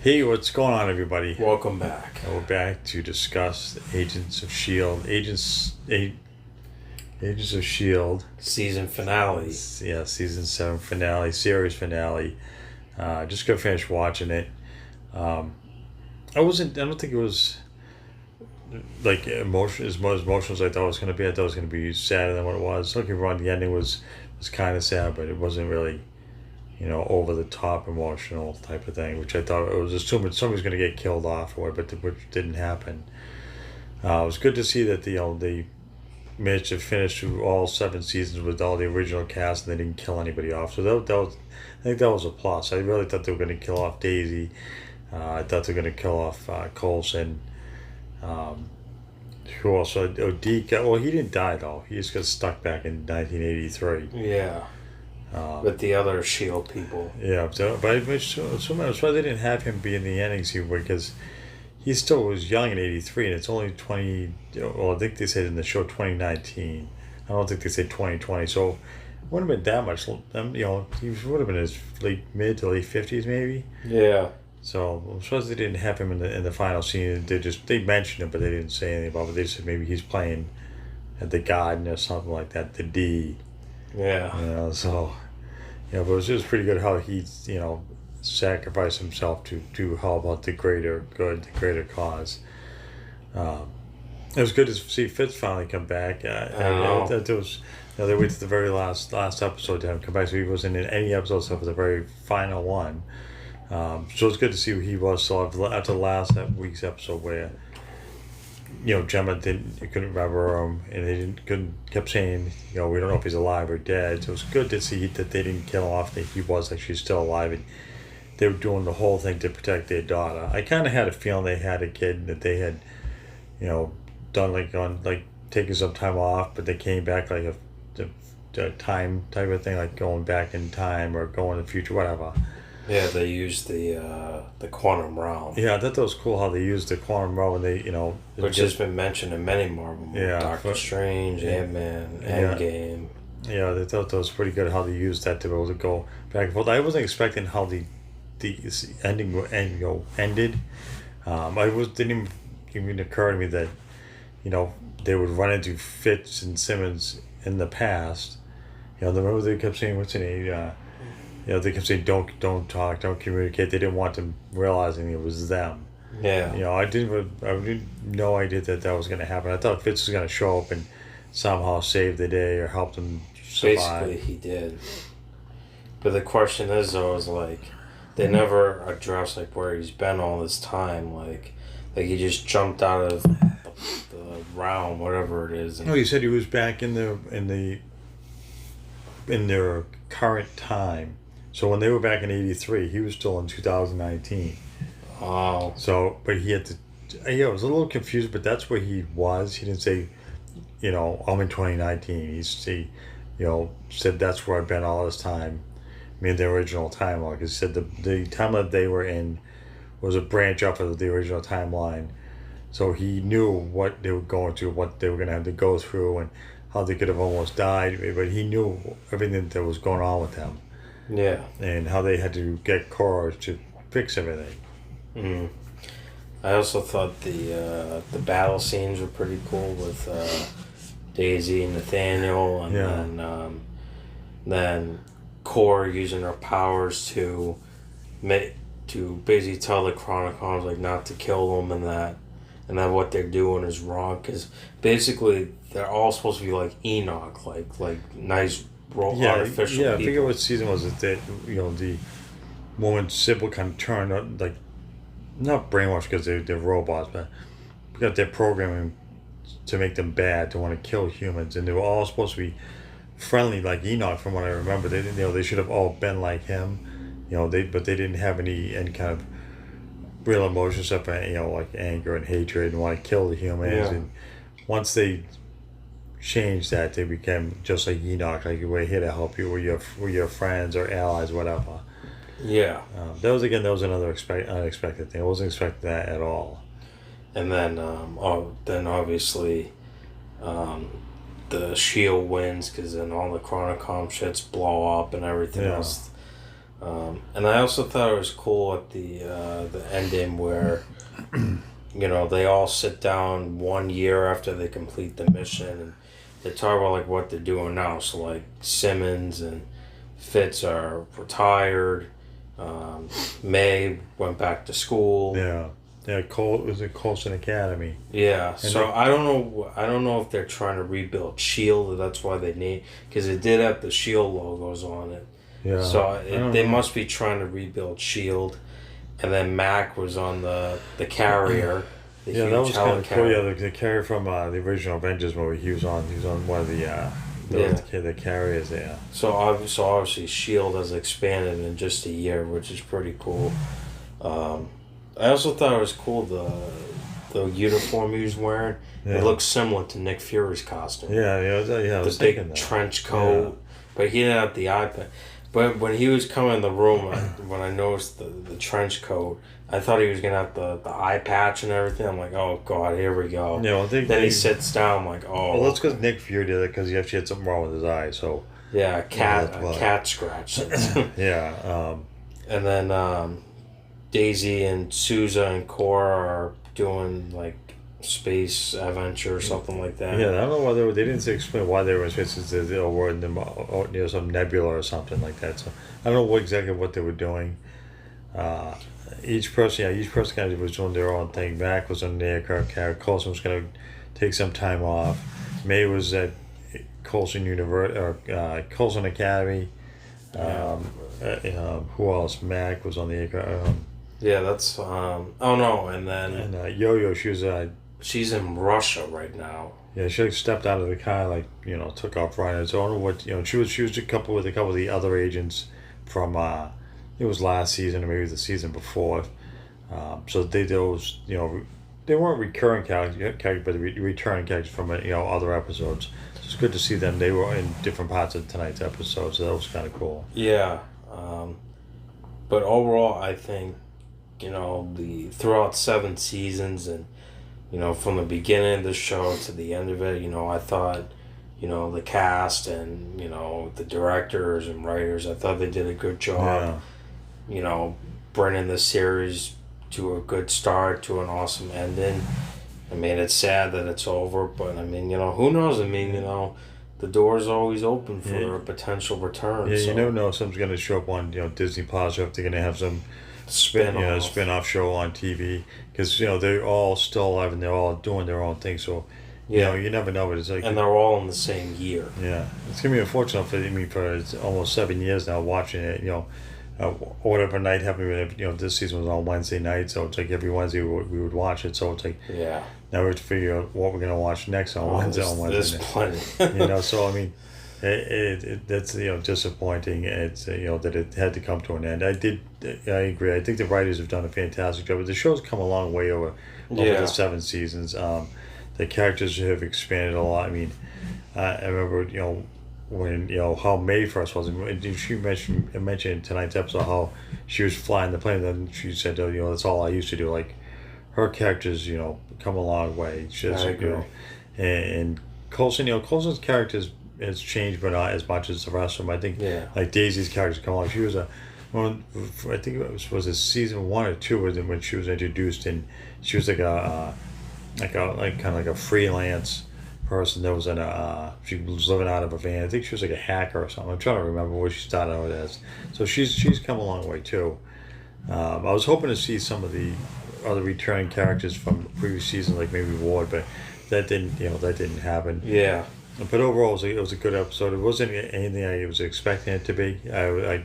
Hey, what's going on, everybody? Welcome back. We're back to discuss Agents of Shield. Agents of Shield. Season finale. Yeah, season 7 finale, series finale. Just got finished watching it. I don't think it was like emotion as much emotional as I thought it was going to be. I thought it was going to be sadder than what it was. Don't get me wrong, the ending was kind of sad, but it wasn't really, over the top emotional type of thing, which I thought it was assuming somebody was going to get killed off or but which didn't happen. It was good to see that they managed to finish through all 7 seasons with all the original cast and they didn't kill anybody off. So that was, I think that was a plus. I really thought they were going to kill off Daisy. I thought they were going to kill off Coulson. Who also? Deke. Well, he didn't die though. He just got stuck back in 1983. Yeah. With the other S.H.I.E.L.D. people. Yeah, but I was surprised they didn't have him be in the ending scene because he still was young in '83, and it's only 20. Well, I think they said in the show 2019. I don't think they said 2020. So it wouldn't have been that much. He would have been in his mid to late 50s, maybe. Yeah. So I'm surprised they didn't have him in the final scene. They mentioned it, but they didn't say anything about it. They said maybe he's playing the God or something like that, the D. Yeah. So. But it was just pretty good how he, sacrificed himself to help out the greater good, the greater cause. It was good to see Fitz finally come back. It was, they waited to the very last episode to have him come back, so he wasn't in any episode except for the very final one. So it's good to see who he was. So after the last week's episode where, Gemma couldn't remember him, and they kept saying, we don't know if he's alive or dead. So it was good to see that they didn't kill him off, that he was actually still alive, and they were doing the whole thing to protect their daughter. I kind of had a feeling they had a kid that they had, done taking some time off, but they came back like a time type of thing, like going back in time or going in the future, whatever. Yeah, they used the quantum realm. Yeah, I thought that was cool how they used the quantum realm, and they, which has been mentioned in many Marvel movies. Yeah, Doctor Strange, Ant-Man, Endgame. Yeah, they thought that was pretty good how they used that to be able to go back and forth. I wasn't expecting how the ending ended. Didn't even occur to me that, they would run into Fitz and Simmons in the past. Remember they kept saying, what's the name? They kept saying, don't talk, don't communicate. They didn't want them realizing it was them. Yeah. I didn't no idea that was going to happen. I thought Fitz was going to show up and somehow save the day or help them survive. Basically, he did. But the question is, though, they never address, where he's been all this time. Like he just jumped out of the realm, whatever it is. No, he said he was back in their current time. So when they were back in '83, he was still in 2019. Oh. So, but he had to. I was a little confused, but that's where he was. He didn't say, I'm in 2019. He said that's where I've been all this time. I mean, the original timeline. He said the timeline they were in was a branch off of the original timeline. So he knew what they were going through, what they were going to have to go through, and how they could have almost died. But he knew everything that was going on with them. Yeah. And how they had to get Cora to fix everything. Mm. I also thought the battle scenes were pretty cool with Daisy and Nathaniel, and then Cora using her powers to basically tell the Chronicons not to kill them, and that what they're doing is wrong, because basically they're all supposed to be like Enoch, like nice artificial people. I forget what season was it that the woman Sybil kind of turned not brainwashed because they're robots, but because they're programming to make them bad, to want to kill humans, and they were all supposed to be friendly like Enoch. From what I remember, they should have all been like him, but they didn't have any kind of real emotions except for like anger and hatred and want to kill the humans. Yeah. And once they changed that, they became just like Enoch, like we're here to help you, we're your friends or allies, whatever. Yeah. That was another unexpected thing. I wasn't expecting that at all. And then obviously the S.H.I.E.L.D. wins, because then all the Chronicom shits blow up and everything else. And I also thought it was cool at the ending where, they all sit down 1 year after they complete the mission and they talk about like what they're doing now. So like Simmons and Fitz are retired. May went back to school. Yeah. Yeah, it was at Colson Academy. Yeah, And so I don't know. I don't know if they're trying to rebuild Shield. That's why they need, because it did have the Shield logos on it. Yeah. So they must be trying to rebuild Shield, and then Mac was on the carrier. The Yeah, huge that was kind of cool. helicarrier. Yeah, the carrier from the original Avengers movie. He was on one of the carriers there. So obviously Shield has expanded in just a year, which is pretty cool. I also thought it was cool the uniform he was wearing. Yeah. It looks similar to Nick Fury's costume. Yeah. I was The big thinking that. trench coat, but he didn't have the eye patch. But when he was coming in the room, when I noticed the trench coat, I thought he was gonna have the eye patch and everything. I'm like, oh god, here we go. Yeah, well, then he sits down. I'm like, oh. Well, that's because Nick Fury did it because he actually had something wrong with his eye. So yeah, a cat scratch. yeah. And then Daisy and Sousa and Cora are doing like space adventure or something like that. Yeah, I don't know why they didn't explain why they were in space. They were near some nebula or something like that. So I don't know exactly what they were doing. Each person kind of was doing their own thing. Mac was on the aircraft. Coulson was going to take some time off. May was at Coulson Coulson Academy. Who else? Mac was on the aircraft. Yeah, that's oh no, and then Yo-Yo, she was she's in Russia right now. Yeah, she stepped out of the car, took off running. So I don't know what she was with a couple of the other agents from it was last season or maybe the season before. So those they weren't recurring characters, but returning characters from other episodes. So it's good to see them. They were in different parts of tonight's episode, so that was kind of cool. Yeah, but overall, I think throughout 7 seasons and from the beginning of the show to the end of it, I thought, the cast and, the directors and writers, I thought they did a good job, bringing the series to a good start, to an awesome ending. I mean, it's sad that it's over, but I mean, who knows? I mean, the door's always open for a potential return. Yeah, so. you never know if something's going to show up on, Disney Plus, or if they're going to have some spin-off show on TV, because they're all still alive and they're all doing their own thing. So you never know. But it's like, and they're all in the same year. Yeah, it's gonna be unfortunate for almost 7 years now watching it. Whatever night happened. This season was on Wednesday night, so it's like every Wednesday we would watch it. So it's like now we have to figure out what we're gonna watch next on Wednesday. There's plenty. So I mean. That's disappointing. It's that it had to come to an end. I agree. I think the writers have done a fantastic job. But the show's come a long way over the 7 seasons. The characters have expanded a lot. I mean, I remember when how May first was. She mentioned in tonight's episode how she was flying the plane. And then she said, that's all I used to do. Like her characters, come a long way. I agree. And Coulson, Coulson's characters. It's changed, but not as much as the rest of them. I think, like Daisy's character come along. She was I think it was a season 1 or 2 when she was introduced, and she was like kind of like a freelance person that was she was living out of a van. I think she was like a hacker or something. I'm trying to remember what she started out as. So she's come a long way too. I was hoping to see some of the other returning characters from the previous season, like maybe Ward, but that didn't happen. Yeah. But overall, it was a good episode. It wasn't anything I was expecting it to be. I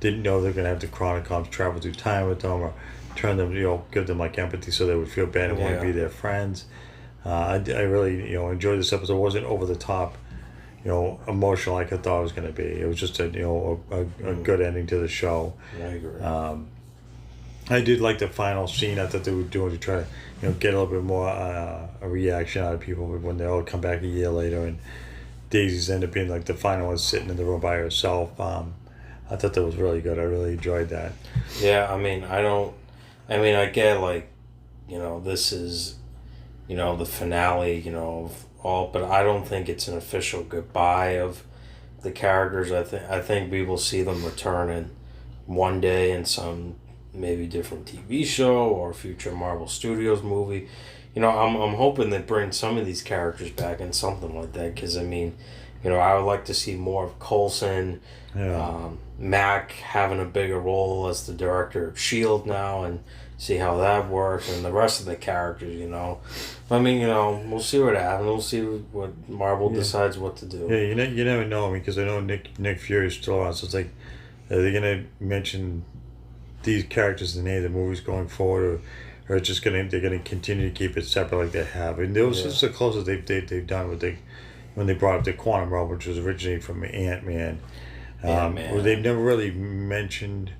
didn't know they're going to have the Chronicons travel through time with them or turn them, give them like empathy so they would feel bad and want to be their friends. I really, enjoyed this episode. It wasn't over the top, emotional like I thought it was going to be. It was just a good ending to the show. I agree. I did like the final scene. I thought they were doing to try to, get a little bit more a reaction out of people when they all come back a year later, and Daisy's end up being like the final one sitting in the room by herself. I thought that was really good. I really enjoyed that. Yeah, I get like, this is, the finale, of all, but I don't think it's an official goodbye of the characters. I think we will see them returning one day in some maybe different TV show or future Marvel Studios movie. I'm hoping they bring some of these characters back in something like that, because I mean, I would like to see more of Coulson, Mac having a bigger role as the director of Shield now, and see how that works, and the rest of the characters. I mean, we'll see what happens. We'll see what Marvel decides what to do. Yeah, you never know, because I know Nick Fury is still on, so it's like, are they gonna mention these characters in any of the movies going forward, or just they're gonna continue to keep it separate like they have? And this is the closest they've done with when they brought up the quantum realm, which was originally from Ant-Man. Where they've never really mentioned,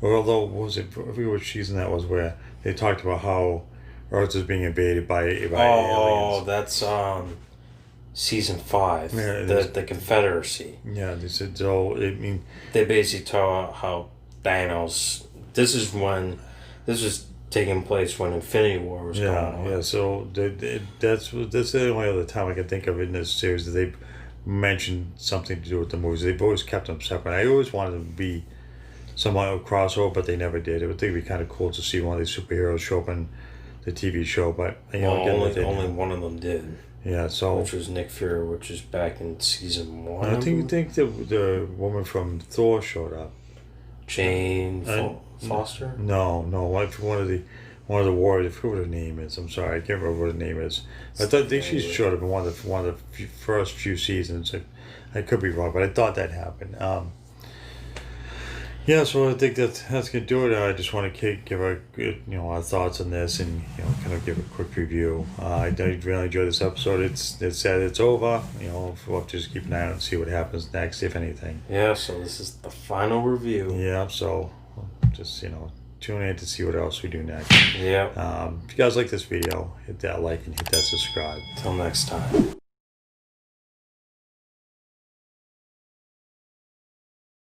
or although I forget what season that was, where they talked about how Earth is being invaded by aliens. Oh, that's season 5, the Confederacy. Yeah, they said so. I mean, they basically taught how Thanos. This was taking place when Infinity War was going on. Yeah. So that's the only other time I can think of in this series that they've mentioned something to do with the movies. They've always kept them separate. I always wanted them to be somewhat of a crossover, but they never did. I would think it'd be kind of cool to see one of these superheroes show up in the TV show, but only one of them did. Yeah, so which was Nick Fury, which is back in season 1. I think the woman from Thor showed up. Jane Foster? No, one of the warriors. I forget what her name is. I'm sorry, I can't remember what her name is. I think she showed up in one of the first few seasons. I could be wrong, but I thought that happened. Yeah, so I think that's gonna do it. I just want to give our thoughts on this, and kind of give a quick review. I really enjoyed this episode. It's sad it's over. We'll have to just keep an eye out and see what happens next, if anything. Yeah, so this is the final review. Yeah, so just tune in to see what else we do next. Yeah. If you guys like this video, hit that like and hit that subscribe. Till next time.